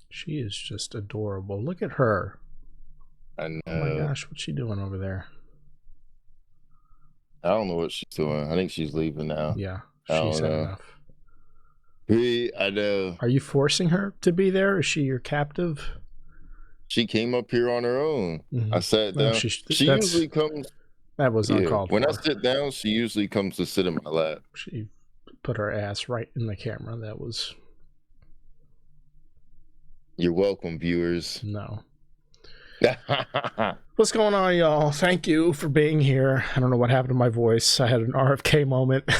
She is just adorable. Look at her. I know. Oh my gosh, what's she doing over there? I don't know what she's doing. I think she's leaving now. Yeah, she's had enough. I know. Are you forcing her to be there? Is she your captive? She came up here on her own. Mm-hmm. I sat down. She usually comes. That was uncalled for. When I sit down, she usually comes to sit in my lap. She put her ass right in the camera. That was... You're welcome, viewers. No. What's going on, y'all? Thank you for being here. I don't know what happened to my voice. I had an RFK moment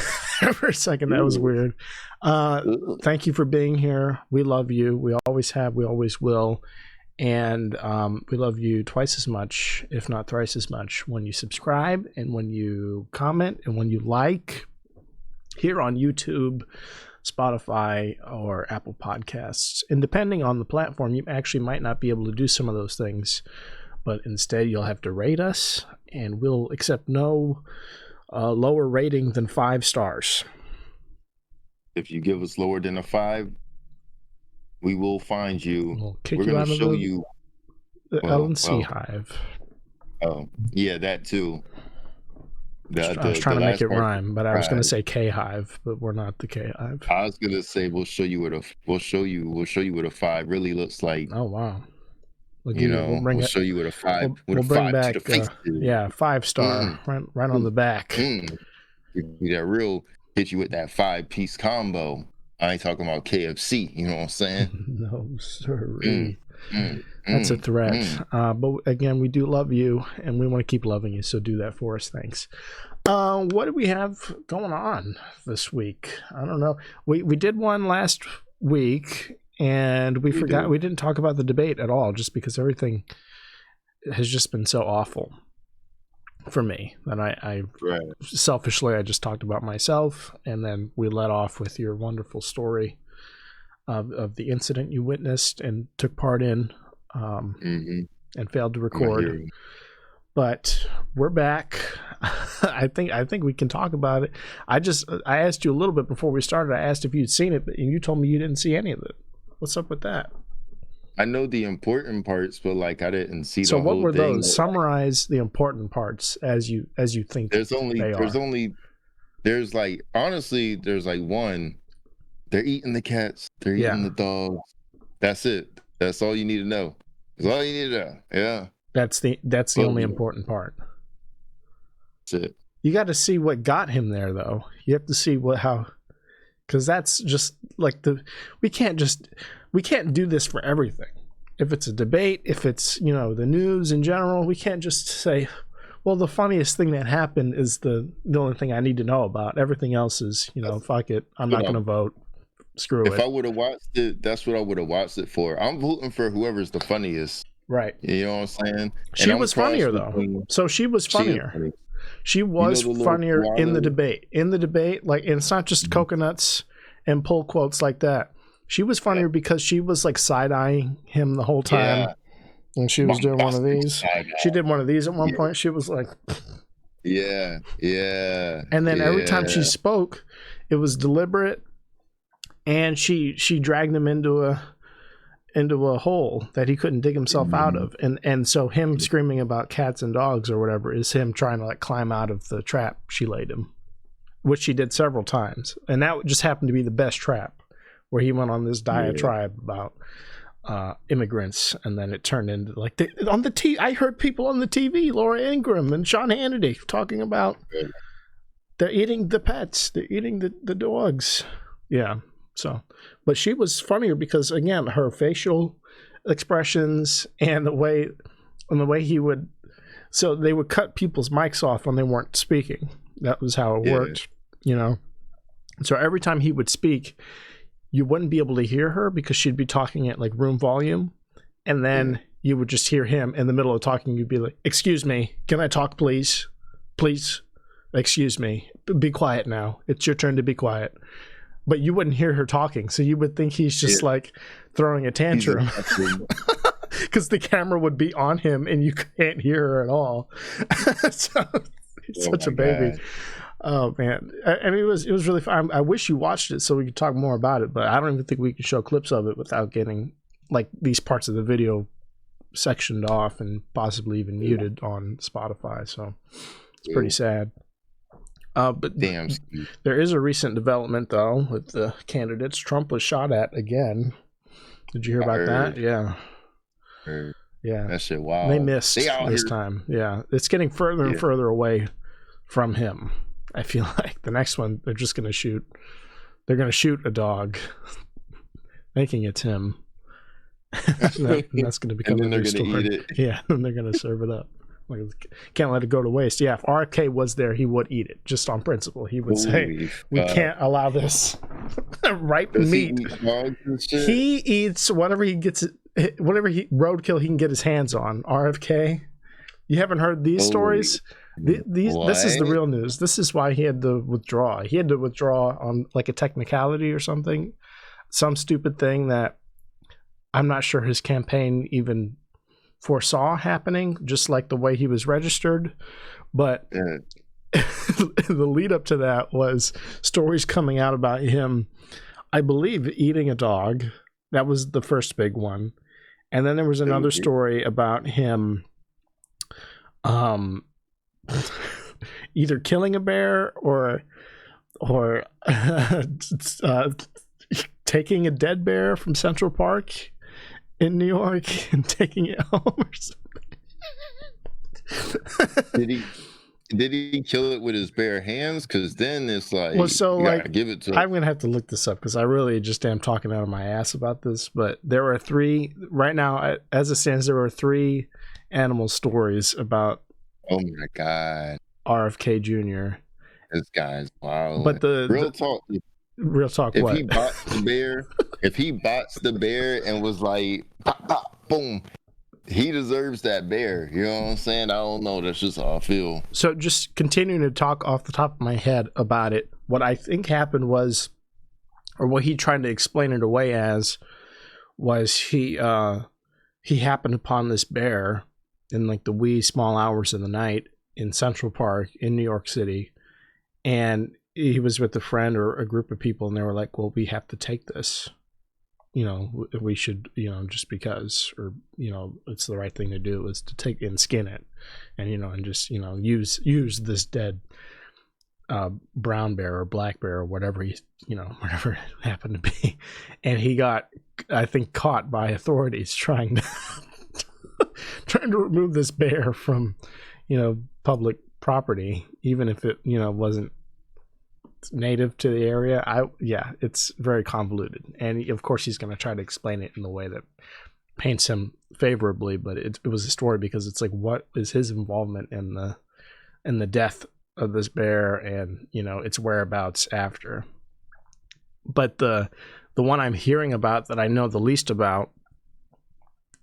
for a second. That was weird. Thank you for being here. We love you. We always have. We always will. And we love you twice as much, if not thrice as much, when you subscribe and when you comment and when you like here on YouTube, Spotify, or Apple Podcasts. And depending on the platform, you actually might not be able to do some of those things, but instead you'll have to rate us, and we'll accept no lower rating than 5 stars. If you give us lower than a 5, we will find you. We'll kick you out of the L&C hive. Oh, yeah, that too. I was trying to make it rhyme, but I was going to say K hive, but we're not the K hive. I was going to say we'll show you what a 5 really looks like. Oh wow! We'll show you what a 5. We'll bring back 5-star right on the back. That real hit you with that 5-piece combo. I ain't talking about KFC. You know what I'm saying? No, sir. That's a threat. But again, we do love you, and we want to keep loving you. So do that for us. Thanks. What do we have going on this week? I don't know. We did one last week, and we forgot. We didn't talk about the debate at all, just because everything has just been so awful for me. And I selfishly, I just talked about myself, and then we let off with your wonderful story of the incident you witnessed and took part in, and failed to record. But we're back. I think we can talk about it. I asked you a little bit before we started. I asked if you'd seen it, but you told me you didn't see any of it. What's up with that? I know the important parts, but I didn't see the whole thing. So what were those? Summarize the important parts as you think. There's one. They're eating the cats. They're eating the dogs. That's it. That's all you need to know. That's all you need to know. Yeah. That's the only important part. That's it. You got to see what got him there, though. You have to see because that's just we can't do this for everything. If it's a debate, if it's the news in general, we can't just say, well, the funniest thing that happened is the only thing I need to know about. Everything else is fuck it. I'm not going to vote. Screw it. If I would have watched it, that's what I would have watched it for. I'm voting for whoever's the funniest. Right. You know what I'm saying? She was funnier, though. So she was funnier. She was funnier in the debate. And it's not just coconuts and pull quotes like that. She was funnier because she was side-eyeing him the whole time. Yeah. And she was doing one of these. She did one of these at one point. She was like... Yeah. And then every time she spoke, it was deliberate. And she dragged him into a hole that he couldn't dig himself out of. And so him screaming about cats and dogs or whatever is him trying to climb out of the trap she laid him, which she did several times. And that just happened to be the best trap, where he went on this diatribe about immigrants, and then it turned into on the TV. I heard people on the TV, Laura Ingraham and Sean Hannity, talking about they're eating the pets, they're eating the dogs. Yeah. So, but she was funnier because, again, her facial expressions and the way he would, so they would cut people's mics off when they weren't speaking. That was how it worked, So every time he would speak, you wouldn't be able to hear her because she'd be talking at room volume, and then you would just hear him in the middle of talking. You'd be like, "Excuse me, can I talk, please? Please, excuse me, be quiet now. It's your turn to be quiet." But you wouldn't hear her talking, so you would think he's just throwing a tantrum because the camera would be on him and you can't hear her at all. So he's such a baby. Oh man, I mean, it was really fun. I wish you watched it so we could talk more about it, but I don't even think we can show clips of it without getting like these parts of the video sectioned off and possibly even muted on Spotify. So it's pretty sad. But damn, there is a recent development though with the candidates. Trump was shot at again. Did you hear about that? Yeah. Yeah. That shit wild. They missed this time. Yeah. It's getting further and further away from him. I feel like the next one they're just gonna shoot. They're gonna shoot a dog, thinking it's him. and that's gonna become a new story. Eat it. Yeah, and they're gonna serve it up. Like, can't let it go to waste. Yeah, if RFK was there, he would eat it just on principle. He would say, "We can't allow this ripe meat." He eats whatever he gets, whatever roadkill he can get his hands on. RFK, you haven't heard these stories? This is the real news. This is why he had to withdraw. He had to withdraw on like a technicality or something, some stupid thing that I'm not sure his campaign even foresaw happening, just like the way he was registered. But the lead up to that was stories coming out about him, I believe, eating a dog. That was the first big one. And then there was another story about him either killing a bear or taking a dead bear from Central Park in New York and taking it home or something. Did he kill it with his bare hands? Because then it's like, well, so you like, gotta give it to him. I'm gonna have to look this up because I really just am talking out of my ass about this. But there are 3 right now, as it stands. There are 3 animal stories about. Oh my God, RFK Jr. This guy's wild. But the real talk. If what? he bots the bear, and was like, pop, pop, boom, he deserves that bear. You know what I'm saying? I don't know. That's just how I feel. So just continuing to talk off the top of my head about it, what I think happened was, or what he tried to explain it away as, was he happened upon this bear in like the wee small hours of the night in Central Park in New York City, and he was with a friend or a group of people, and they were like, well, we have to take this, we should, just because, or it's the right thing to do is to take and skin it, and and just use this dead brown bear or black bear or whatever whatever it happened to be. And he got, I think, caught by authorities trying to remove this bear from public property, even if it wasn't native to the area. It's very convoluted, and of course he's going to try to explain it in the way that paints him favorably, but it was a story because it's like, what is his involvement in the death of this bear and its whereabouts after. But the one I'm hearing about that I know the least about,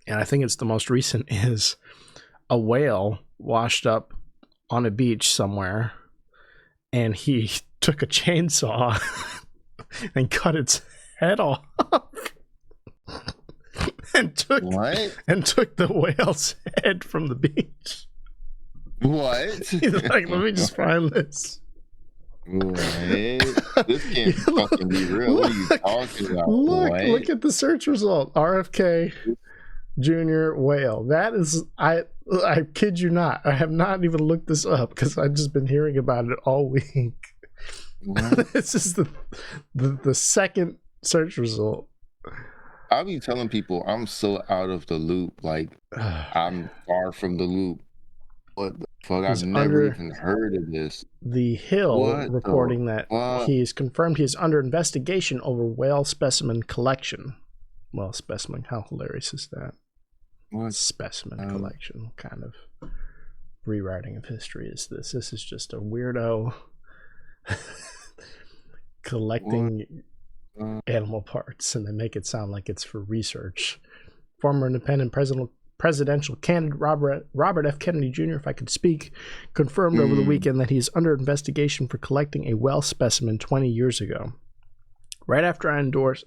and I think it's the most recent, is a whale washed up on a beach somewhere, and he took a chainsaw and cut its head off and took the whale's head from the beach. What? He's like, let me just find this. What? This can't fucking be real. What are you talking about? Look at the search result. RFK Jr. whale. That is, I kid you not. I have not even looked this up because I've just been hearing about it all week. This is the second search result. I'll be telling people I'm so out of the loop. Like, I'm far from the loop. What the fuck? I've never even heard of this. The Hill reporting that he's confirmed he's under investigation over whale specimen collection. Well, specimen, how hilarious is that? What specimen collection? What kind of rewriting of history is this? This is just a weirdo collecting animal parts, and they make it sound like it's for research. Former independent presidential candidate Robert F. Kennedy Jr., if I could speak, confirmed over the weekend that he's under investigation for collecting a whale specimen 20 years ago. Right after I endorsed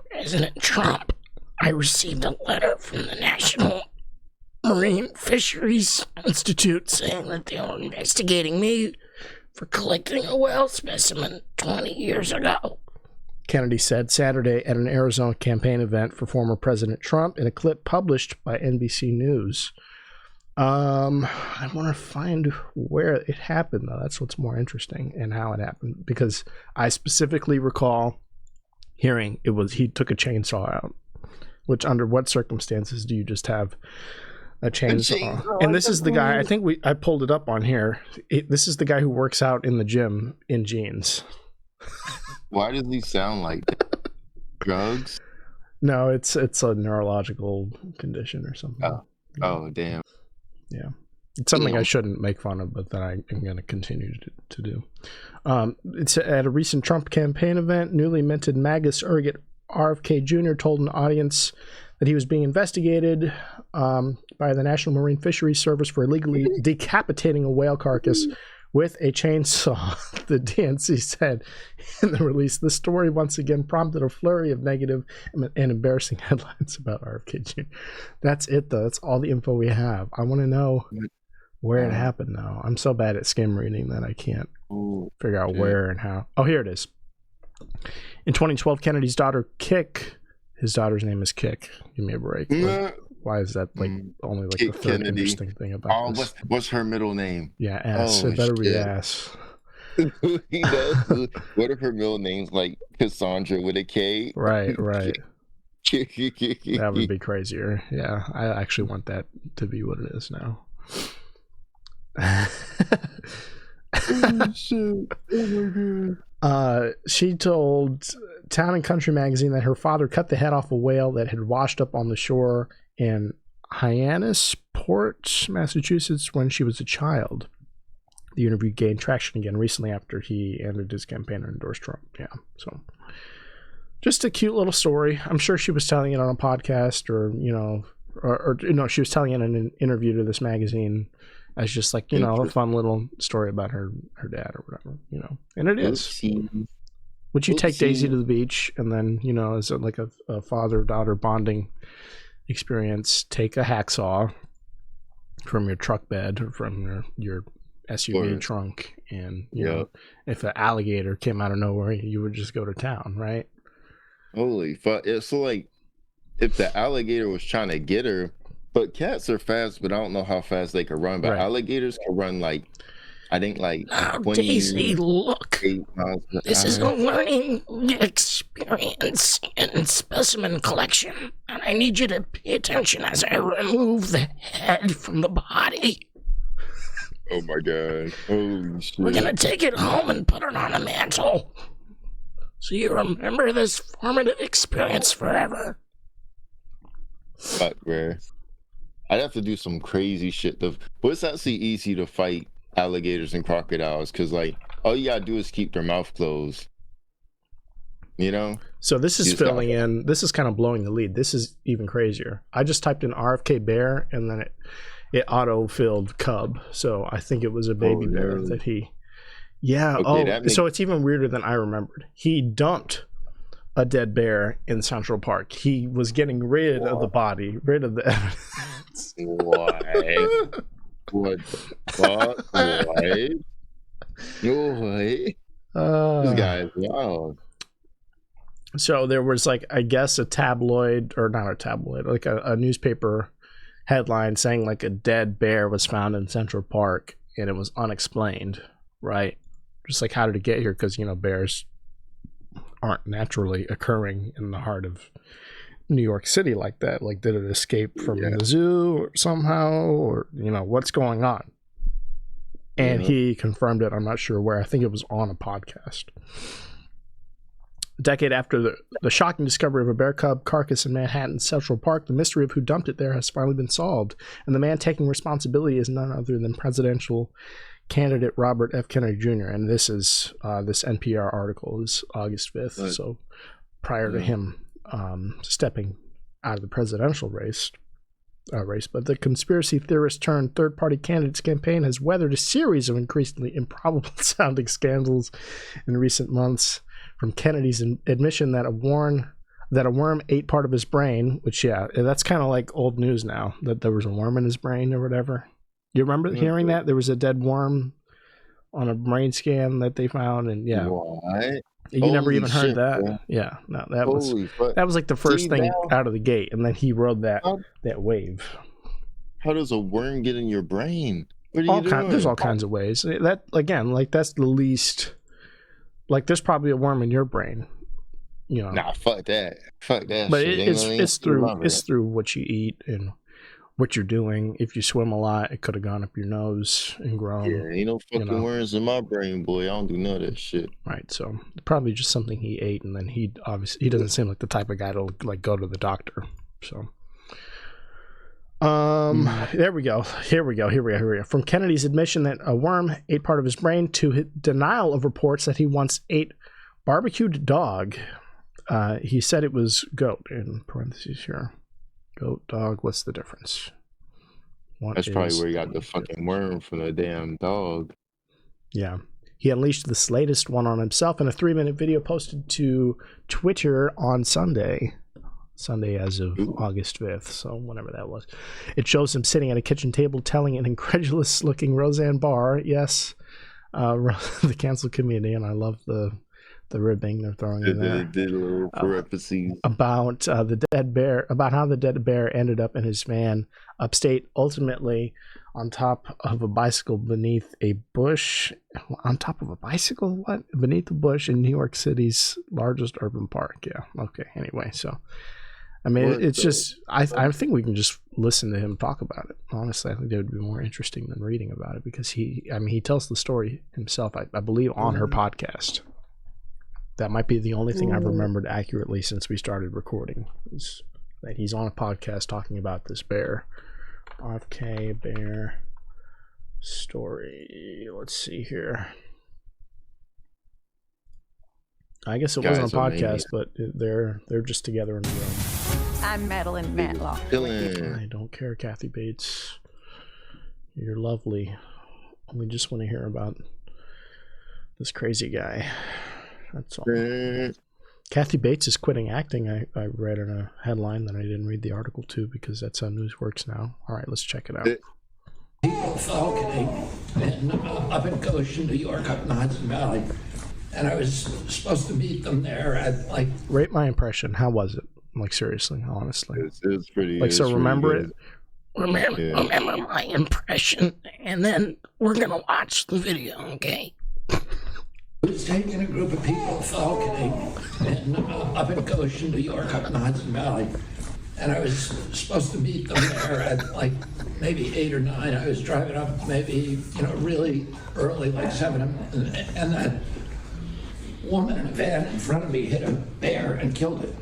President Trump, I received a letter from the National Marine Fisheries Institute saying that they were investigating me for collecting a whale specimen 20 years ago. Kennedy said Saturday at an Arizona campaign event for former President Trump in a clip published by NBC News. I want to find where it happened, though. That's what's more interesting, and how it happened, because I specifically recall hearing he took a chainsaw out, which under what circumstances do you just have a chainsaw? And this is the guy, I think I pulled it up on here. This is the guy who works out in the gym in jeans. Why does he sound like that? Drugs? No, it's a neurological condition or something. Oh, damn. Yeah. It's something I shouldn't make fun of, but that I am going to continue to do. It's at a recent Trump campaign event. Newly minted MAGA surrogate RFK Jr. told an audience that he was being investigated by the National Marine Fisheries Service for illegally decapitating a whale carcass with a chainsaw, the DNC said in the release. The story once again prompted a flurry of negative and embarrassing headlines about RFK Jr. That's it, though. That's all the info we have. I want to know where it happened now. I'm so bad at skim reading that I can't figure out where and how. Oh, here it is. In 2012, Kennedy's daughter, his daughter's name is Kick. Give me a break. Why is that only the third Kennedy. Interesting thing about this? What's her middle name? Yeah, Ass. It better be Ass. He does. What if her middle name's like Cassandra with a K? Right. That would be crazier. Yeah, I actually want that to be what it is now. Oh, shit. Oh my God. She told Town and Country magazine that her father cut the head off a whale that had washed up on the shore in Hyannisport, Massachusetts, when she was a child. The interview gained traction again recently after he ended his campaign and endorsed Trump. Yeah, so just a cute little story. I'm sure she was telling it on a podcast, or she was telling it in an interview to this magazine as just like, a fun little story about her dad or whatever, and it is. Would you take Daisy to the beach and then, is it like a father-daughter bonding experience? Take a hacksaw from your truck bed or from your SUV trunk, and if an alligator came out of nowhere, you would just go to town, right? Holy fuck! So like, if the alligator was trying to get her, but cats are fast, but I don't know how fast they can run. But alligators can run like, I think like. Now, Daisy, look. This is a learning experience in specimen collection, and I need you to pay attention as I remove the head from the body. Oh my God! Holy shit! We're gonna take it home and put it on a mantle, so you remember this formative experience forever. Fuck, bro. I'd have to do some crazy shit. But it's actually easy to fight alligators and crocodiles, because like all you gotta do is keep their mouth closed. So this is filling in. This is kind of blowing the lead. This is even crazier. I just typed in RFK bear, and then it auto-filled cub. So I think it was a baby bear that he. Yeah. Okay, so it's even weirder than I remembered. He dumped a dead bear in Central Park. He was getting rid of the body, rid of the evidence. What? What the fuck? What? This guy is wild. So there was like, I guess, a tabloid, or not a tabloid, like a newspaper headline saying like a dead bear was found in Central Park, and it was unexplained, right? Just like, how did it get here? Because, bears aren't naturally occurring in the heart of New York City like that. Like, did it escape from the zoo or somehow, or what's going on? And he confirmed it. I'm not sure where. I think it was on a podcast. A decade after the shocking discovery of a bear cub carcass in Manhattan's Central Park, the mystery of who dumped it there has finally been solved, and the man taking responsibility is none other than presidential candidate Robert F. Kennedy Jr. And this is this NPR article is August 5th, so prior to him stepping out of the presidential race. But the conspiracy theorist turned third-party candidate's campaign has weathered a series of increasingly improbable-sounding scandals in recent months, from Kennedy's admission that a that a worm ate part of his brain, which, yeah, that's kind of like old news now, that there was a worm in his brain or whatever. You remember hearing that? There was a dead worm on a brain scan that they found, and yeah. What? You never even heard that? Bro. Yeah, no, that was like the first thing out of the gate, and then he rode that wave. How does a worm get in your brain? What are you doing? There's all kinds of ways. That, again, like, that's the least. Like, there's probably a worm in your brain. You know. Nah, fuck that. But it's through what you eat and what you're doing. If you swim a lot, it could have gone up your nose and grown. Yeah, ain't no fucking worms in my brain, boy. I don't do none of that shit. Right, so probably just something he ate, and then he doesn't seem like the type of guy to like go to the doctor. So, there we go. Here we go. From Kennedy's admission that a worm ate part of his brain to his denial of reports that he once ate barbecued dog. He said it was goat, in parentheses here. Goat, dog, what's the difference? That's probably where he got the fucking worm from the damn dog. Yeah. He unleashed this latest one on himself in a 3-minute video posted to Twitter on Sunday as of August 5th, so whenever that was. It shows him sitting at a kitchen table telling an incredulous-looking Roseanne Barr, yes, the canceled comedian, I love the ribbing they're throwing in there. About the dead bear, about how the dead bear ended up in his van upstate, ultimately on top of a bicycle beneath a bush. On top of a bicycle? What? Beneath a bush in New York City's largest urban park. Yeah. Okay. Anyway, so I mean, it's just I think we can just listen to him talk about it. Honestly, I think that would be more interesting than reading about it, because he tells the story himself, I believe, on her podcast. That might be the only thing I've remembered accurately since we started recording, is that he's on a podcast talking about this bear. RFK bear story. Let's see here. I guess it wasn't a podcast, but they're just together in the room. I'm Madeline Matlock. I don't care, Kathy Bates. You're lovely. We just want to hear about this crazy guy. That's all. Kathy Bates is quitting acting. I read in a headline that I didn't read the article to, because that's how news works now. All right, let's check it out. People falconing up in Goshen, New York, up in the Hudson Valley. And I was supposed to meet them there at like... Rate my impression. How was it? Like, seriously, honestly. It was pretty... Like, so remember it? Remember my impression, and then we're going to watch the video, okay? I was taking a group of people falconing up in Goshen, New York, up in the Hudson Valley. And I was supposed to meet them there at like maybe 8 or 9. I was driving up maybe, really early, like 7. And that woman in a van in front of me hit a bear and killed it.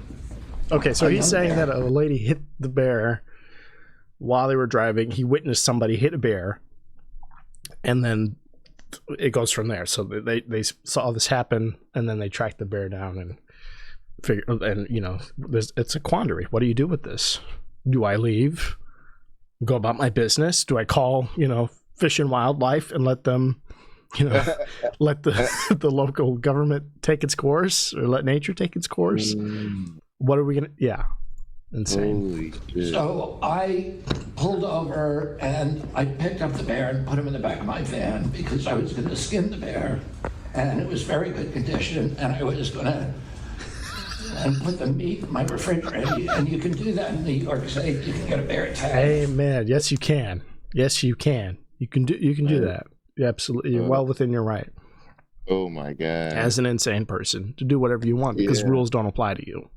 Okay, so he's saying that a lady hit the bear while they were driving. He witnessed somebody hit a bear, and then it goes from there. So they saw this happen, and then they tracked the bear down and figure. And it's a quandary. What do you do with this? Do I leave, go about my business? Do I call Fish and Wildlife and let them, let the local government take its course, or let nature take its course? What are we gonna? Yeah, insane. So I pulled over and I picked up the bear and put him in the back of my van, because I was going to skin the bear, and it was very good condition, and I was going to put the meat in my refrigerator. And you can do that in New York State. You can get a bear tag. Amen. Yes, you can. Yes, you can. You can do that. Yeah, absolutely. You're well within your right. Oh my God. As an insane person, to do whatever you want, because rules don't apply to you.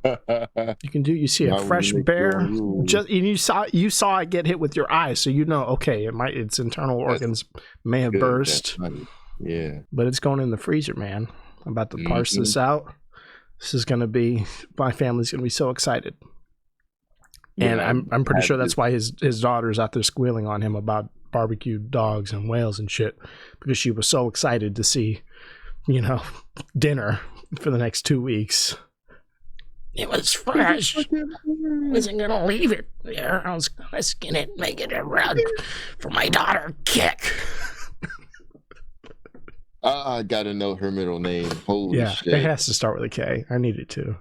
You see a fresh bear, you saw it get hit with your eyes, so okay, its internal organs may have burst. Yeah, but it's going in the freezer, man. I'm about to parse this out. This is gonna be, my family's gonna be so excited, and I'm pretty sure that's why his daughter's out there squealing on him about barbecued dogs and whales and shit, because she was so excited to see dinner for the next 2 weeks. It was fresh. Wasn't gonna leave it there. I was gonna skin it, make it a rug for my daughter, Kick. I gotta know her middle name. Holy shit! It has to start with a K. I need it to.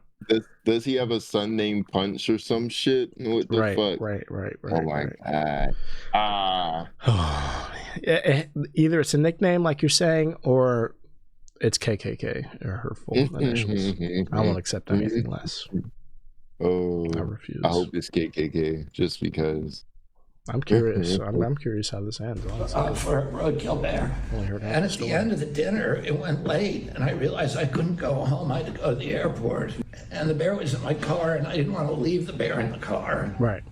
Does he have a son named Punch or some shit? What the fuck? Right. Oh my god. Either it's a nickname, like you're saying, or it's KKK or her full initials. I won't accept anything less. Oh, I refuse. I hope it's KKK, just because. I'm curious. I'm curious how this ends. For a roadkill bear. And at the end of the dinner, it went late, and I realized I couldn't go home. I had to go to the airport. And the bear was in my car, and I didn't want to leave the bear in the car. Right.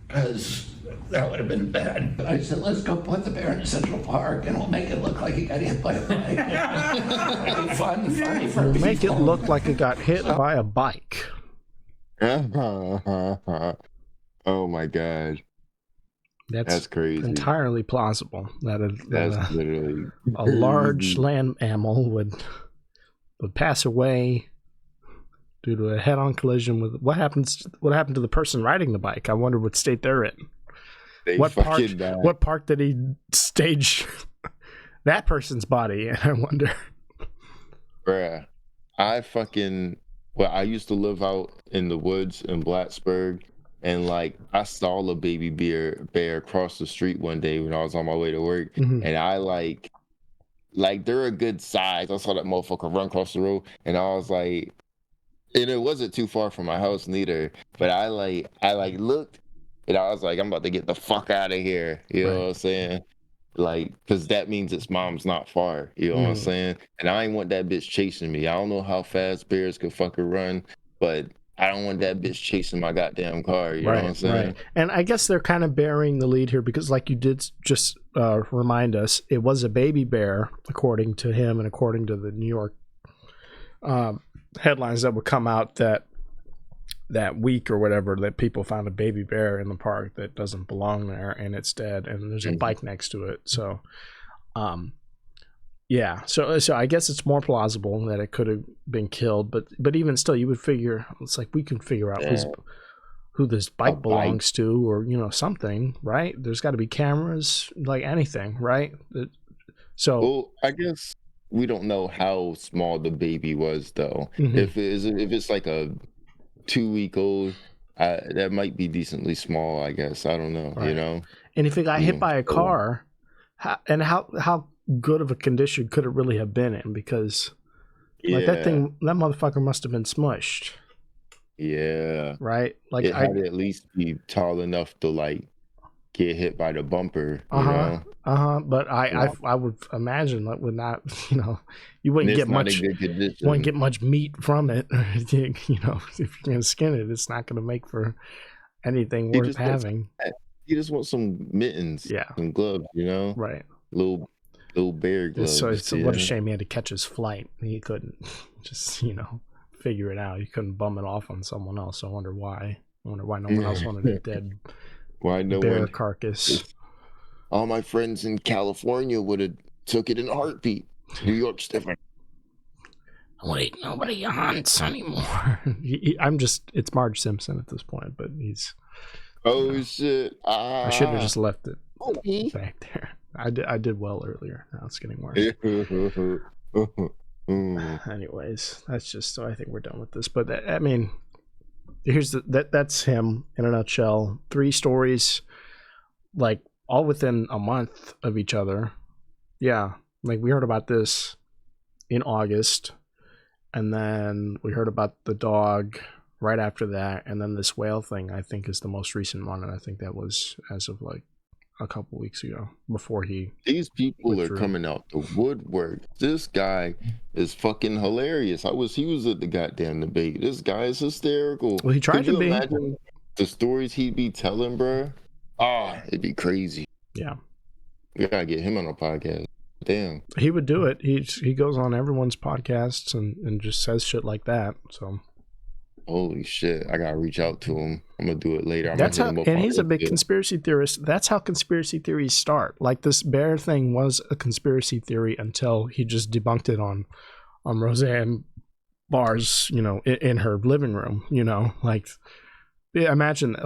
Because that would have been bad. But I said, let's go put the bear in Central Park, and we'll make it look like he got hit by a bike. It'll be funny for people. Make it look like it got hit by a bike. Oh my god, that's crazy. Entirely plausible. That's literally a large land mammal would pass away due to a head-on collision with what happened to the person riding the bike. I wonder what state they're in. What part did he stage that person's body? And I wonder. Bruh, I used to live out in the woods in Plattsburgh. And like I saw a baby bear across the street one day when I was on my way to work, and I like they're a good size. I saw that motherfucker run across the road, and I was like, and it wasn't too far from my house neither. But I looked, and I was like, I'm about to get the fuck out of here. You know what I'm saying? Like, because that means its mom's not far. You know what I'm saying? And I ain't want that bitch chasing me. I don't know how fast bears could fucking run, but I don't want that bitch chasing my goddamn car. You know what I'm saying? Right. And I guess they're kind of bearing the lead here because, like you did just remind us, it was a baby bear, according to him and according to the New York headlines that would come out that week or whatever, that people found a baby bear in the park that doesn't belong there and it's dead and there's a bike next to it. So, yeah, so I guess it's more plausible that it could have been killed, but even still, you would figure it's like we can figure out who this bike belongs to, or something, right? There's got to be cameras, like anything, right? Well, I guess we don't know how small the baby was, though. If it's like a 2-week-old, that might be decently small, I guess. I don't know, right. And if it got hit by a car, how good of a condition could it really have been in? Because that motherfucker must have been smushed. Yeah. Right? Like it had to at least be tall enough to like get hit by the bumper. But I would imagine that would not, you wouldn't get much meat from it. If you're gonna skin it, it's not gonna make for anything worth having. You just want some mittens, some gloves, right? Little bear gloves. So it's what a shame he had to catch his flight. He couldn't just figure it out. He couldn't bum it off on someone else. I wonder why. No one else wanted a dead bear carcass. All my friends in California would have took it in a heartbeat. New York's different. Wait, nobody hunts anymore. It's Marge Simpson at this point, but he's. Oh shit! I should have just left it back there. I did well earlier. Now it's getting worse. Anyways, that's just so I think we're done with this. But that's him in a nutshell. 3 stories, like all within a month of each other. Yeah, like we heard about this in August, and then we heard about the dog right after that, and then this whale thing I think is the most recent one, and I think that was as of like a couple weeks ago before these people are coming out the woodwork. This guy is fucking hilarious. He was at the goddamn debate. This guy is hysterical. Well, he tried to be. Imagine the stories he'd be telling, bro? It'd be crazy. Yeah, we gotta get him on a podcast. Damn, he would do it. He goes on everyone's podcasts and just says shit like that. So holy shit, I gotta reach out to him. I'm gonna do it later. And he's a big conspiracy theorist. That's how conspiracy theories start. Like this bear thing was a conspiracy theory until he just debunked it on Roseanne Barr's, in her living room. Like imagine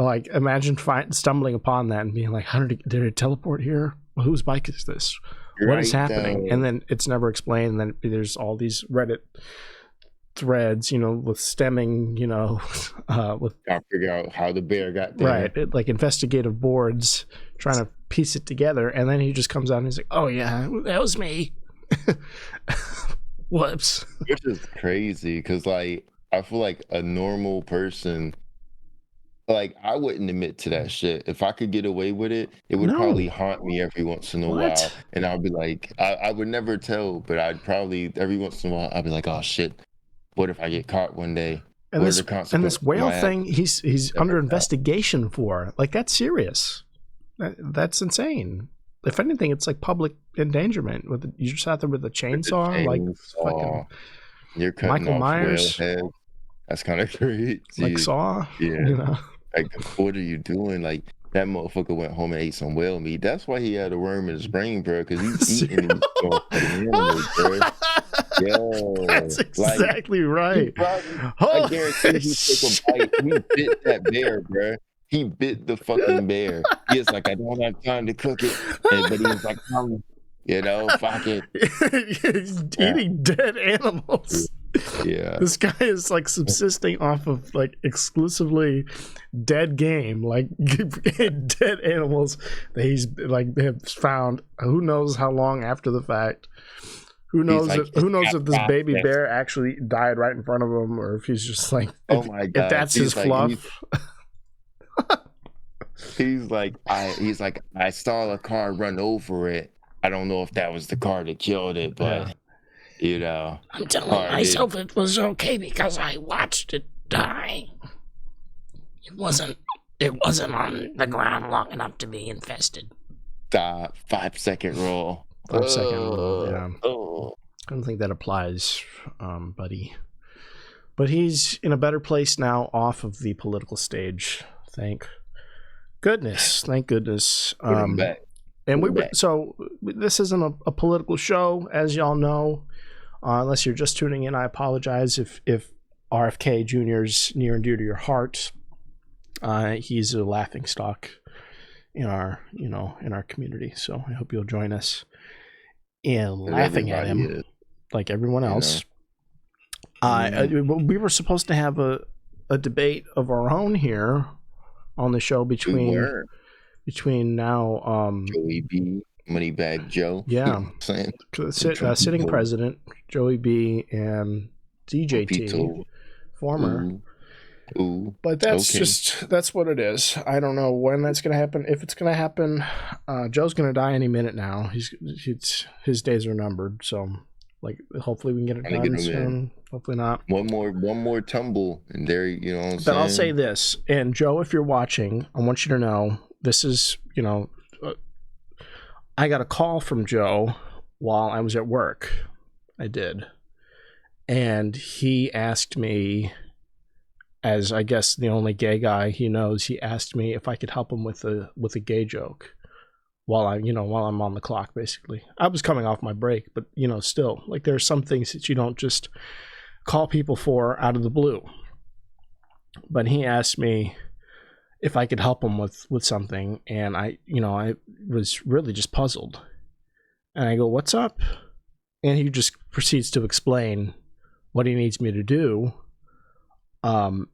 stumbling upon that and being like, did it teleport here? Well, whose bike is this? What is happening? And then it's never explained. And then there's all these Reddit threads, with stemming, with Trying to figure out how the bear got there. right, like investigative boards trying to piece it together, and then he just comes out and he's like, "Oh yeah, that was me." Whoops. Which is crazy because, like, I feel like a normal person, like, I wouldn't admit to that shit. If I could get away with it, it would No. probably haunt me every once in a What? while. And I'd be like, I would never tell, but I'd probably, every once in a while, I'd be like, oh shit, what if I get caught one day? And What are this the consequences of whale my thing, he's Never under know. investigation for. Like, that's serious. That's insane. If anything, it's like public endangerment. You just out there with a chainsaw, like fucking You're cutting Michael off Myers. whale heads. That's kind of crazy. like Saw. Yeah. Like, what are you doing? Like, that motherfucker went home and ate some whale meat. That's why he had a worm in his brain, bro, because he's eating these motherfucking animals, bro. Yo, That's like, exactly right. I guarantee he took a bite. He bit that bear, bro. He bit the fucking bear. He was like, I don't have time to cook it. But he was like, fuck it. He's eating dead animals. Yeah. This guy is like subsisting off of like exclusively dead game, like dead animals that he's like they have found. Who knows how long after the fact? Who knows? like, Who knows if this baby process. bear actually died right in front of him, or if he's just like, Oh my God. if that's He's his like- fluff. He's like, I saw a car run over it. I don't know if that was the car that killed it, but I'm telling Alright, myself it was okay because I watched it die. It wasn't on the ground long enough to be infested. 5-second rule. 5-second rule, yeah. Oh. I don't think that applies, buddy. But he's in a better place now, off of the political stage. Thank goodness. Put him back. And Back. so this isn't a political show, as y'all know. Unless you're just tuning in, I apologize if RFK Jr. is near and dear to your heart. He's a laughing stock in our community. So I hope you'll join us in laughing at him, Everybody is. like everyone else. We were supposed to have a debate of our own here on the show between now Joey B, Moneybag Joe. Yeah. You know what I'm saying? Sitting president Joey B and DJT, Pito. former. Ooh. But that's Okay. that's what it is. I don't know when that's gonna happen. If it's gonna happen, Joe's gonna die any minute now. His days are numbered. So, like, hopefully we can get it Trying to done get him soon. in. Hopefully not. One more tumble, and there, you know what I'm saying? But I'll say this, and Joe, if you're watching, I want you to know this is, I got a call from Joe while I was at work. I did. And he asked me, as I guess the only gay guy he knows, he asked me if I could help him with a gay joke while I'm on the clock, basically. I was coming off my break, but still, like, there are some things that you don't just call people for out of the blue. But he asked me if I could help him with something, and I was really just puzzled. And I go, "What's up?" And he just proceeds to explain what he needs me to do. I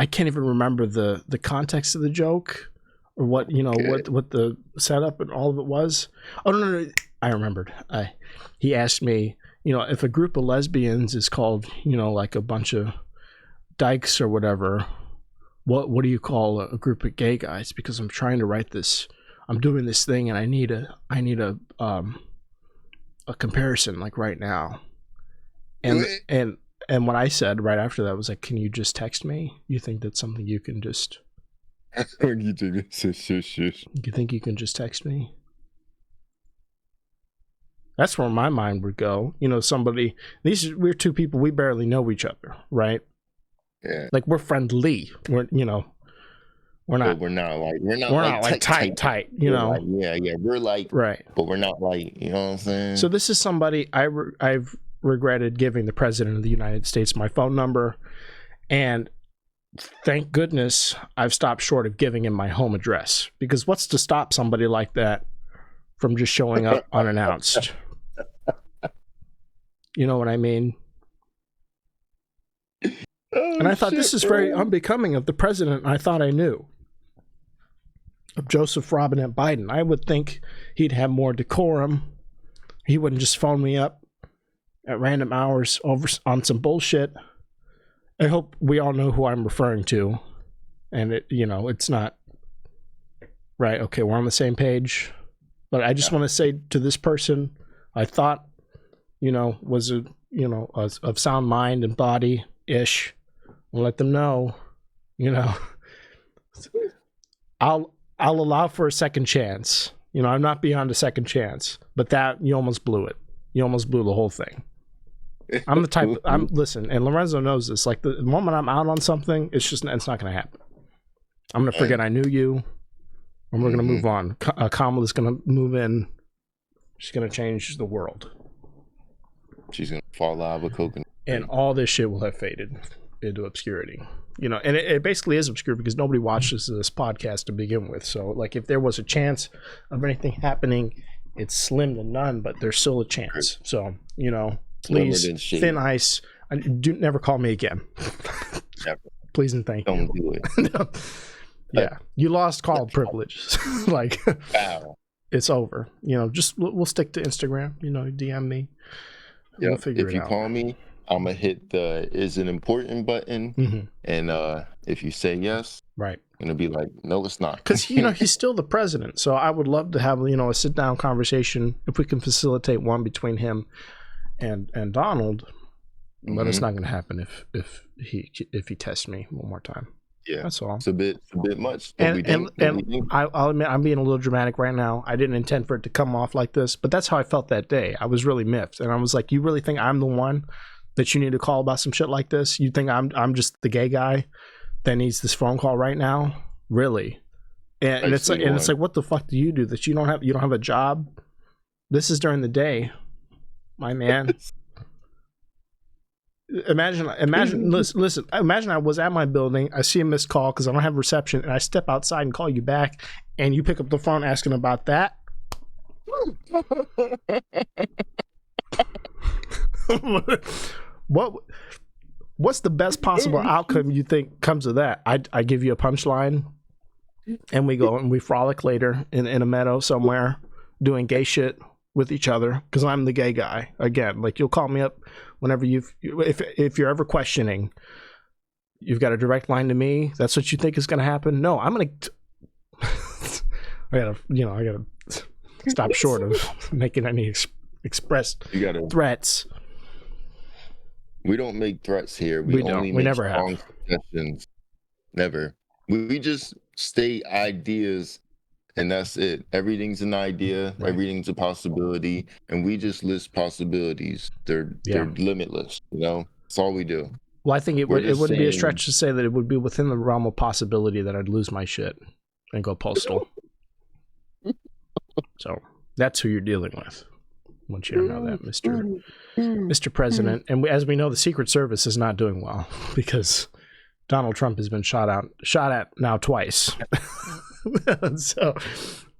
can't even remember the context of the joke or what what the setup and all of it was. Oh no, I remembered. He asked me, if a group of lesbians is called, like a bunch of dykes or whatever, what do you call a group of gay guys? Because I'm trying to write this, I'm doing this thing, and I need a comparison, like, right now. And what I said right after that was like, "Can you just text me? You think that's something you can just? You think you can just text me?" That's where my mind would go. We're two people, we barely know each other, right? Yeah. Like, we're friendly. We're not like tight. Like, yeah. We're like, Right. but we're not like, you know what I'm saying? So this is somebody I've regretted giving the president of the United States my phone number, and thank goodness I've stopped short of giving him my home address, because what's to stop somebody like that from just showing up unannounced? You know what I mean? And I thought this is very unbecoming of the president I thought I knew, of Joseph Robinette Biden. I would think he'd have more decorum. He wouldn't just phone me up at random hours over on some bullshit. I hope we all know who I'm referring to, and it's not right. Okay, we're on the same page. But I just want to say to this person, I thought, was of sound mind and body ish. I'll let them know, I'll allow for a second chance. I'm not beyond a second chance, but that you almost blew it. You almost blew the whole thing. I'm the type. Listen, and Lorenzo knows this. Like the moment I'm out on something, it's not going to happen. I'm going to forget I knew you, and we're going to move on. Kamala's going to move in. She's going to change the world. She's going to fall out of a coconut. And all this shit will have faded into obscurity. And it basically is obscure because nobody watches this podcast to begin with. So, like, if there was a chance of anything happening, it's slim to none, but there's still a chance. So, please, thin ice. Never call me again. Never. Please and thank you. Don't do it. No. Yeah, you lost call privileges. Like, wow. It's over. Just we'll stick to Instagram. DM me. Yeah, we'll figure if it you out. call me, I'm gonna hit the "is it important" button, and if you say yes, right, I'm gonna be like, no, it's not, because he's still the president. So I would love to have a sit down conversation if we can facilitate one between him and Donald. But it's not going to happen if he tests me one more time. Yeah, that's all. It's a bit much. And I'll admit I'm being a little dramatic right now. I didn't intend for it to come off like this, but that's how I felt that day. I was really miffed, and I was like, "You really think I'm the one that you need to call about some shit like this? You think I'm just the gay guy that needs this phone call right now? Really?" And it's like, what the fuck do you do that you don't have a job? This is during the day, my man. Imagine, listen, imagine I was at my building, I see a missed call because I don't have reception, and I step outside and call you back, and you pick up the phone asking about that. What's the best possible outcome you think comes of that? I give you a punchline, and we go and we frolic later in a meadow somewhere doing gay shit with each other because I'm the gay guy again. Like, you'll call me up whenever if you're ever questioning, you've got a direct line to me. That's what you think is going to happen? No, I'm going to I gotta stop short of making any expressed threats. We don't make threats here. We never have suggestions. Never. We just state ideas, and that's it. Everything's an idea. Right. Everything's a possibility, and we just list possibilities. They're limitless. That's all we do. Well, I think it wouldn't be a stretch to say that it would be within the realm of possibility that I'd lose my shit and go postal. So that's who you're dealing with. I want you to know that, Mr. President. And as we know, the Secret Service is not doing well because Donald Trump has been shot at now twice. So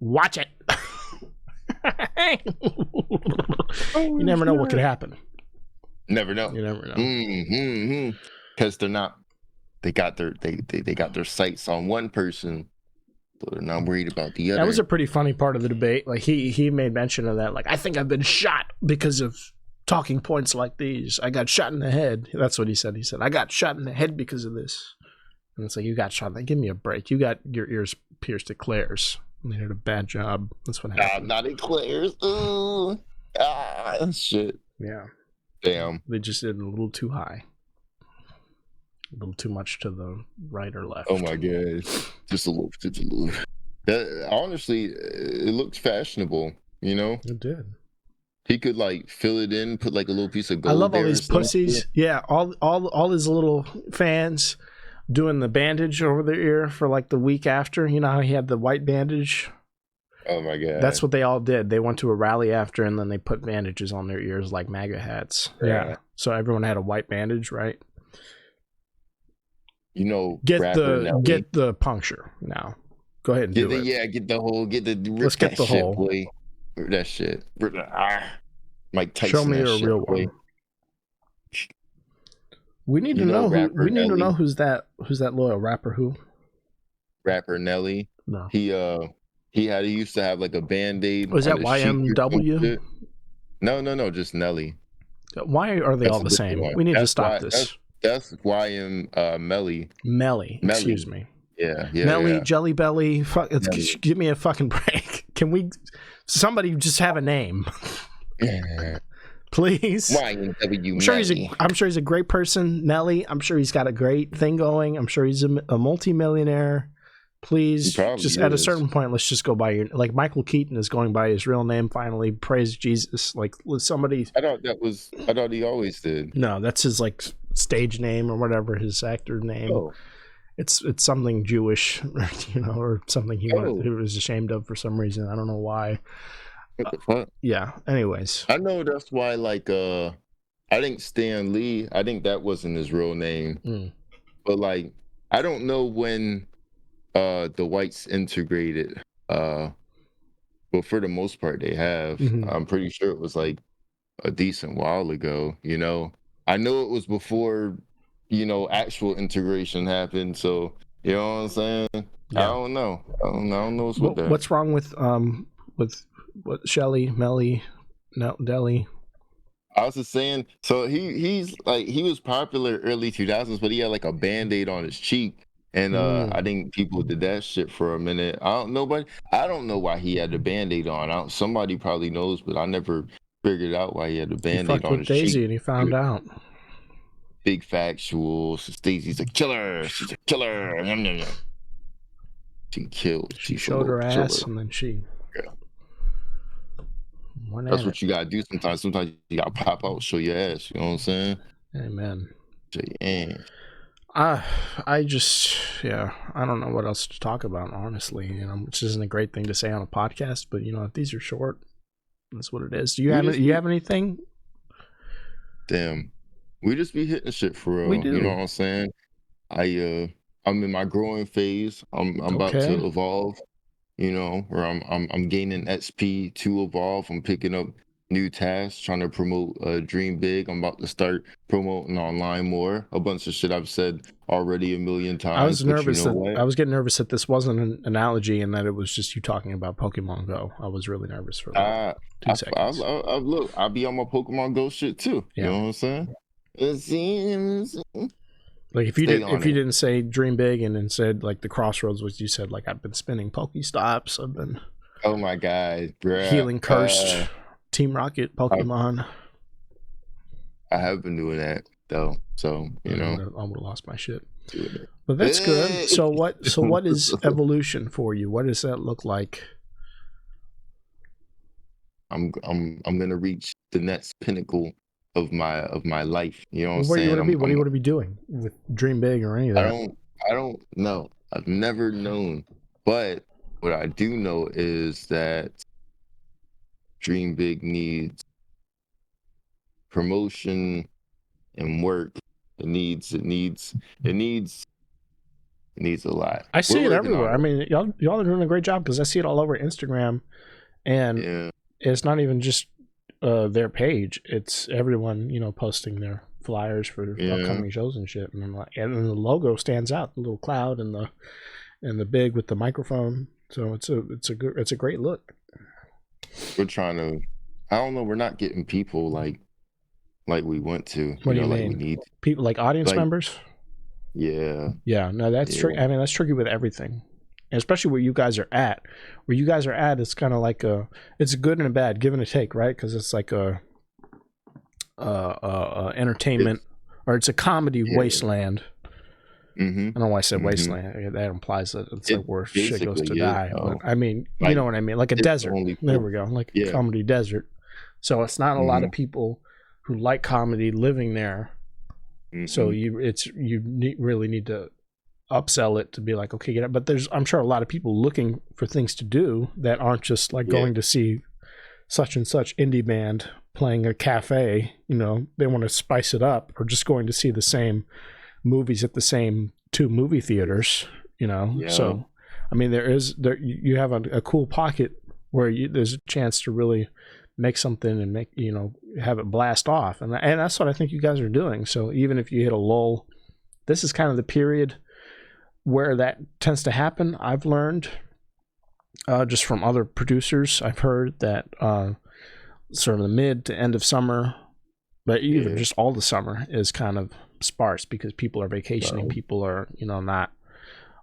watch it. You never know what could happen. Never know. You never know. Because they got their sights on one person, but they're not worried about the other. That was a pretty funny part of the debate. Like, he made mention of that. Like, I think I've been shot because of talking points like these. I got shot in the head. That's what he said. He said, I got shot in the head because of this. And it's like, you got shot. Give me a break. You got your ears pierced at Claire's. They did a bad job. That's what happened. Not at Claire's. Shit. Yeah. Damn. They just did it a little too high. A little too much to the right or left. Oh my god. Just a little. Honestly, it looked fashionable, It did. He could fill it in, put a little piece of gold. I love all these pussies. Yeah, all these little fans doing the bandage over their ear for the week after. You know how he had the white bandage? Oh my god. That's what they all did. They went to a rally after, and then they put bandages on their ears like MAGA hats. Yeah. So everyone had a white bandage, right? Get the puncture now. Go ahead and do it. Yeah, get the hole. Let's get the hole. Boy. That shit. Mike Tyson. Show me a real one. We need to know who. We need to know who's that loyal rapper. Who? Rapper Nelly. No. He used to have like a Band-Aid. Was that YMW? No, just Nelly. Why are they all the same? We need to stop this. That's YM Melly. Melly. Excuse me. Yeah. Melly, Jelly Belly. Give me a fucking break. Can we? Somebody just have a name. Please. YMW. I'm sure he's a great person, Nelly. I'm sure he's got a great thing going. I'm sure he's a multi-millionaire. Please, just at a certain point, let's just go by your, like Michael Keaton is going by his real name finally. Praise Jesus. Like somebody. I thought he always did. No, that's his like stage name or whatever, his actor name. Oh. It's something Jewish, or something he was ashamed of for some reason. I don't know why. What the fuck? Yeah. Anyways, I know that's why. Like, I think Stan Lee. I think that wasn't his real name. But like, I don't know when the whites integrated. But for the most part, they have. I'm pretty sure it was like a decent while ago. I know it was before. Actual integration happened. So you know what I'm saying? Yeah. I don't know what's with that. What's wrong with what Shelly, Melly, Deli? I was just saying. So he's like, he was popular early 2000s, but he had like a Band-Aid on his cheek, and I think people did that shit for a minute. I don't know why he had the Band-Aid on. Somebody probably knows, but I never figured out why he had the Band-Aid on his Daisy cheek. And he found out. Big factual. Stacey's a killer. She's a killer. She killed. She showed her ass, and then she. Yeah. That's what you gotta do sometimes. Sometimes you gotta pop out, show your ass. You know what I'm saying? Amen. Show your ass. I don't know what else to talk about, honestly. Which isn't a great thing to say on a podcast, but if these are short, that's what it is. Do you have anything? Damn. We just be hitting shit for real. We do. You know what I'm saying? I'm in my growing phase. I'm about to evolve. Where I'm gaining XP to evolve. I'm picking up new tasks, trying to promote Dream Big. I'm about to start promoting online more. A bunch of shit I've said already a million times. I was nervous. I was getting nervous that this wasn't an analogy and that it was just you talking about Pokemon Go. I was really nervous for that. 2 seconds. Look, I'll be on my Pokemon Go shit too. Yeah. You know what I'm saying? Like if you didn't say Dream Big and then said like the Crossroads, was you said like I've been spinning Pokestops, I've been oh my god, bruh. Healing Cursed, Team Rocket, Pokemon. I have been doing that though, so I would have lost my shit. But that's good. So what is evolution for you? What does that look like? I'm gonna reach the next pinnacle of my life. You know what I'm saying? What do you want to be doing with Dream Big or any of that? I don't know. I've never known. But what I do know is that Dream Big needs promotion and work. It needs a lot. I see it everywhere. I mean, y'all are doing a great job because I see it all over Instagram, and it's not even just their page. It's everyone, posting their flyers for upcoming shows and shit. And and the logo stands out, the little cloud and the big with the microphone. So it's a great look. We're trying to. I don't know. We're not getting people like we want to. What do you mean? Like we need people like audience members. Yeah. Yeah. No, that's tricky. I mean, that's tricky with everything. And especially where you guys are at. Where you guys are at, it's kind of like it's a good and a bad, give and a take, right? Because it's like a entertainment, or it's a comedy wasteland. Mm-hmm. I don't know why I said wasteland. That implies that it's like where shit goes to die. But, I mean, you know what I mean? Like a desert. There we go. Like a comedy desert. So it's not a lot of people who like comedy living there. Mm-hmm. So you really need to upsell it to be like, okay, get it. But I'm sure a lot of people looking for things to do that aren't just like going to see such and such indie band playing a cafe. They want to spice it up, or just going to see the same movies at the same 2 movie theaters. So I mean, you have a cool pocket where there's a chance to really make something and make, you know, have it blast off. And that's what I think you guys are doing. So even if you hit a lull, this is kind of the period where that tends to happen. I've learned just from other producers, I've heard that sort of the mid to end of summer, but even just all the summer is kind of sparse because people are vacationing. People are, you know, not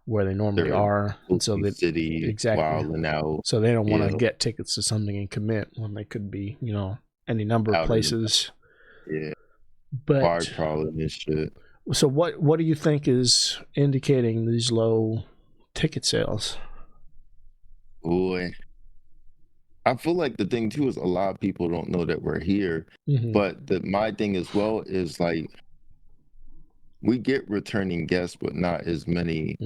where they normally are. And so they wilding out. So they don't want to get tickets to something and commit when they could be, you know, any number of places. But bar crawling and shit. So what do you think is indicating these low ticket sales? Boy, I feel like the thing too is a lot of people don't know that we're here. But my thing as well is like we get returning guests, but not as many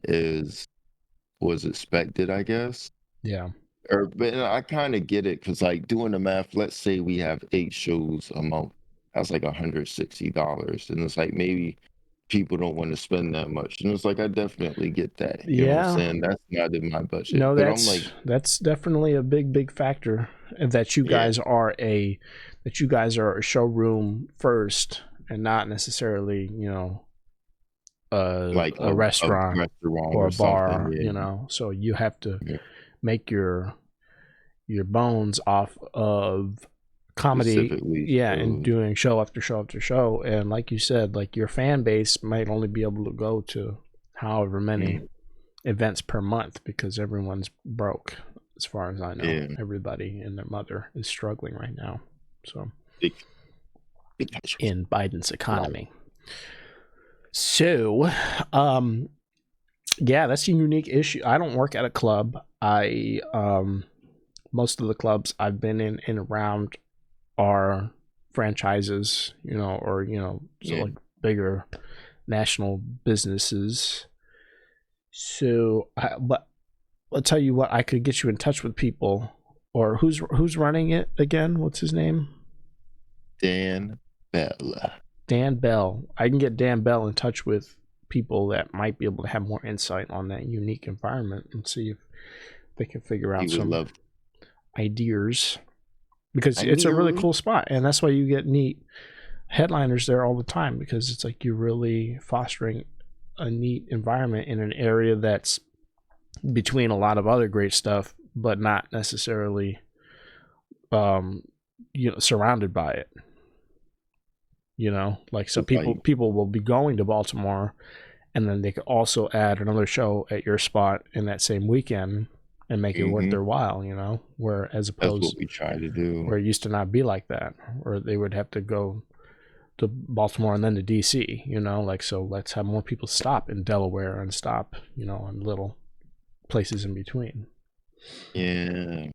as was expected, I guess. Yeah. But I kind of get it because like doing the math, let's say we have 8 shows a month. That's like $160, and it's like maybe people don't want to spend that much, and it's like I definitely get that. You know what I'm saying? That's not in my budget. No, but that's definitely a big factor that you guys are a showroom first and not necessarily, you know, like a restaurant or a bar, you know. So you have to make your bones off of comedy, and doing show after show after show. And like you said, like your fan base might only be able to go to however many events per month because everyone's broke, as far as I know. Everybody and their mother is struggling right now. So in Biden's economy. So that's a unique issue. I don't work at a club. I most of the clubs I've been in and around are franchises, you know, or, you know, so like bigger national businesses. So, but I'll tell you what, I could get you in touch with people, or who's running it again? What's his name? Dan Bell. I can get Dan Bell in touch with people that might be able to have more insight on that unique environment and see if they can figure out some ideas. Because it's a really cool spot, and that's why you get neat headliners there all the time, because it's like you're really fostering a neat environment in an area that's between a lot of other great stuff, but not necessarily, you know, surrounded by it. You know, like, so people will be going to Baltimore, and then they could also add another show at your spot in that same weekend and make it worth their while, you know, where as opposed that's what we try to do, where it used to not be like that, or they would have to go to Baltimore and then to DC, you know, like, so let's have more people stop in Delaware and stop, you know, in little places in between. Yeah.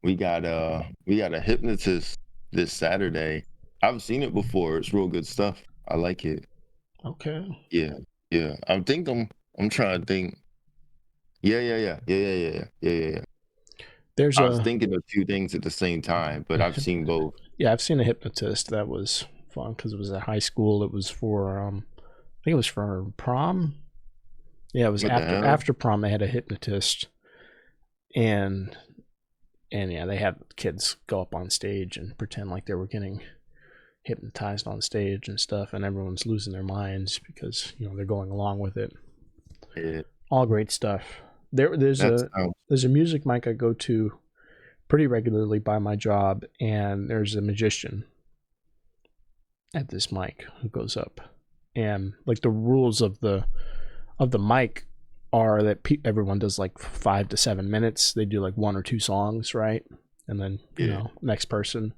We got a hypnotist this Saturday. I've seen it before. It's real good stuff. I like it. Okay. Yeah. I'm trying to think. Yeah. I was thinking of 2 things at the same time, but I've seen both. Yeah, I've seen a hypnotist. That was fun because it was at high school. It was for, I think it was for prom. Yeah, it was after prom. They had a hypnotist, and yeah, they had kids go up on stage and pretend like they were getting hypnotized on stage and stuff, and everyone's losing their minds because, you know, they're going along with it. Yeah. All great stuff. There's a music mic I go to pretty regularly by my job, and there's a magician at this mic who goes up, and like the rules of the mic are that everyone does like 5 to 7 minutes. They do like 1 or 2 songs, right? And then you know, next person.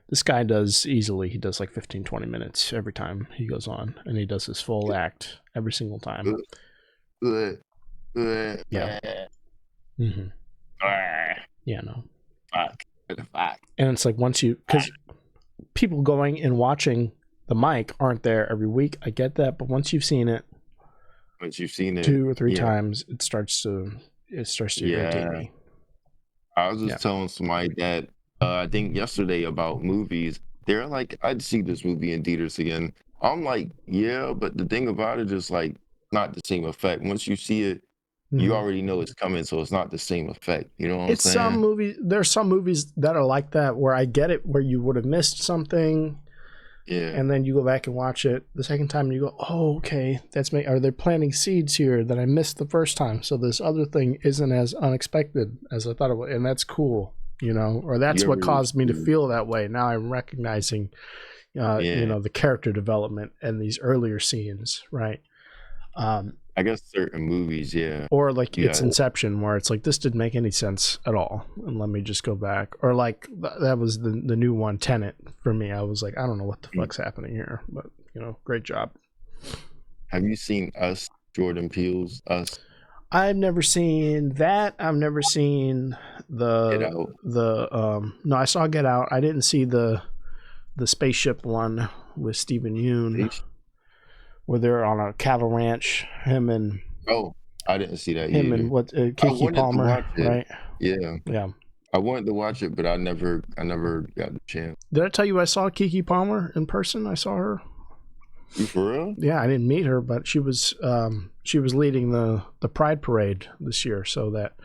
This guy does he does like 15-20 minutes every time he goes on, and he does his full act every single time. Yeah. Yeah, no. Fuck. And it's like because people going and watching the mic aren't there every week. I get that, but once you've seen it 2 or 3 times, it starts to irritate me. I was just telling somebody that I think yesterday about movies. They're like, I'd see this movie in theaters again. I'm like, yeah, but the thing about it is like not the same effect. Once you see it you already know it's coming, so it's not the same effect. You know what I'm saying? Some movies. There's some movies that are like that where I get it, where you would have missed something. Yeah. And then you go back and watch it the second time and you go, oh, okay, are they planting seeds here that I missed the first time? So this other thing isn't as unexpected as I thought it was. And that's cool, or that's what caused me to feel that way. Now I'm recognizing, the character development and these earlier scenes, right? I guess certain movies, yeah. Or like it's Inception, where it's like, this didn't make any sense at all, and let me just go back. Or like that was the new one, Tenet, for me. I was like, I don't know what the fuck's happening here, but great job. Have you seen Us, Jordan Peele's Us? I've never seen that. I've never seen Get Out. No, I saw Get Out. I didn't see the spaceship one with Stephen Yeun. Where they're on a cattle ranch, him and I didn't see that. Him either. And Kiki Palmer, right? Yeah. I wanted to watch it, but I never got the chance. Did I tell you I saw Kiki Palmer in person? I saw her. You for real? Yeah, I didn't meet her, but she was leading the Pride Parade this year. So that.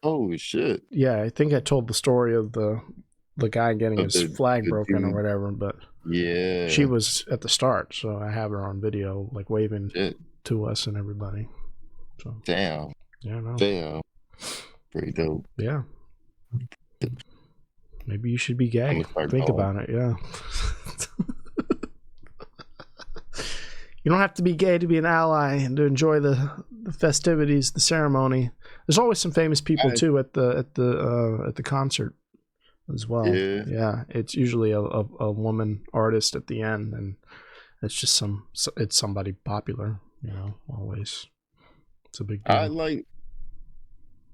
Holy shit! Yeah, I think I told the story of the guy getting his flag broken or whatever, but. Yeah, she was at the start, so I have her on video, like waving to us and everybody. So damn, damn, pretty dope. Yeah, maybe you should be gay. Think about it. Yeah, you don't have to be gay to be an ally and to enjoy the festivities, the ceremony. There's always some famous people too at the concert. As well, yeah. It's usually a woman artist at the end, and it's just it's somebody popular, always. It's a big deal. I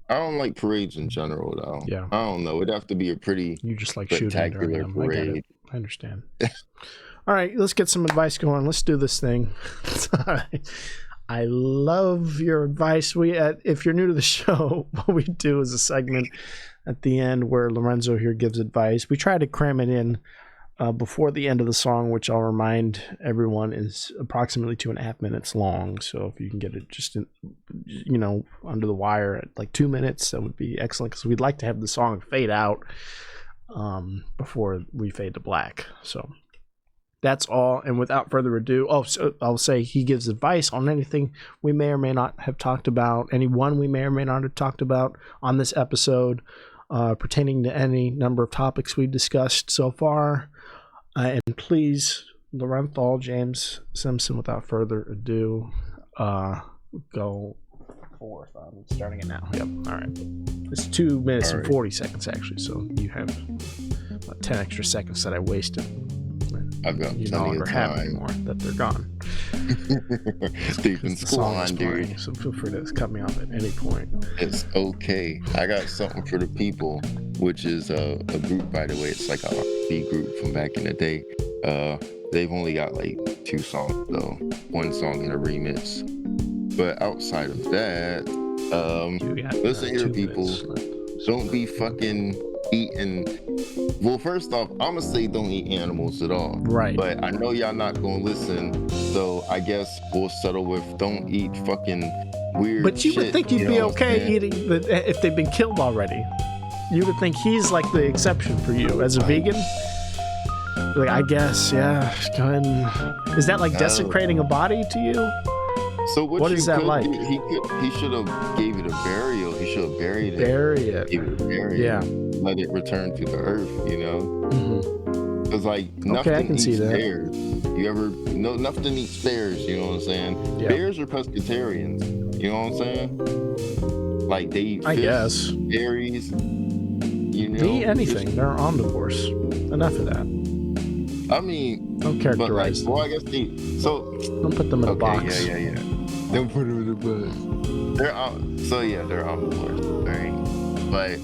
don't like parades in general, though. Yeah, I don't know. It'd have to be a pretty you just like spectacular parade. I get it. I understand. All right, let's get some advice going. Let's do this thing. I love your advice. If you're new to the show, what we do is a segment at the end where Lorenzo here gives advice. We try to cram it in before the end of the song, which I'll remind everyone is approximately 2.5 minutes long. So if you can get it just under the wire at like 2 minutes, that would be excellent, because we'd like to have the song fade out before we fade to black. So that's all. And without further ado, I'll say he gives advice on anything we may or may not have talked about, anyone we may or may not have talked about on this episode, pertaining to any number of topics we've discussed so far. And please, Lorenzo James Simpson, without further ado, go forth. I'm starting it now. Yep. All right. It's 2 minutes and 40 seconds, actually. So you have about 10 extra seconds that I wasted. I've got you no longer have anymore, that they're gone. They've been squandered, dude. So feel free to cut me off at any point. It's okay. I got something for the people, which is a group, by the way. It's like a R&B group from back in the day. They've only got like 2 songs though, 1 song in a remix. But outside of that, listen here, people. Don't be fucking eating. Well, first off, I'm gonna say don't eat animals at all. Right. But I know y'all not gonna listen, so I guess we'll settle with don't eat fucking weird. But you would think you'd be okay eating if they've been killed already. You would think he's like the exception for you as a vegan. Like, I guess, yeah. Go ahead and, is that like desecrating a body to you? So what is that like? He should have gave it a burial. He should have buried it. Bury it. Give it a burial. Yeah. Let it return to the earth, Mm-hmm. Because like nothing I can eats see that. bears. Nothing eats bears, you know what I'm saying? Yeah. Bears are pescatarians, you know what I'm saying? Like they eat fish, guess. Berries, They eat anything. They're omnivores. Enough of that. I mean, don't characterize them. Well, I guess don't put them in a box. Yeah. Don't put them in a box. They're omnivores, right? But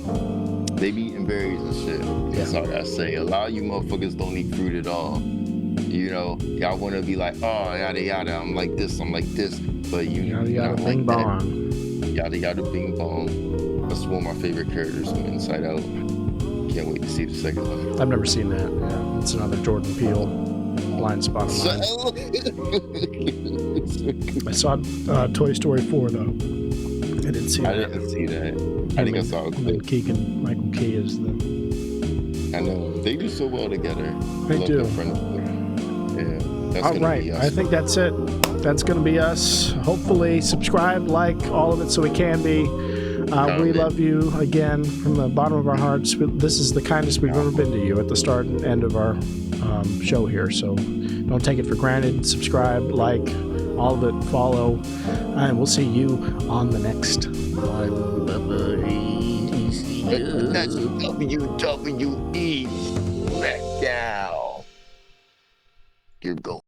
they be eating berries and shit. That's all I say. A lot of you motherfuckers don't eat fruit at all. Y'all want to be like, oh, yada yada. I'm like this. But yada bing bong. Yada yada bing bong. That's one of my favorite characters from Inside Out. Can't wait to see the second one. I've never seen that. Yeah, it's another Jordan Peele blind spot of mine. I saw Toy Story 4 though, I didn't see I that. didn't see that. I think I saw a clip. Michael Key is the. I know they do so well together. They do. Yeah. That's All right. Be us. I think that's it. That's going to be us. Hopefully, subscribe, like all of it, so we can be. We love you again from the bottom of our hearts. This is the kindest we've ever been to you at the start and end of our show here. So don't take it for granted. Subscribe, like, all of it, follow, and we'll see you on the next one. That's WWE. Back down. Here we go.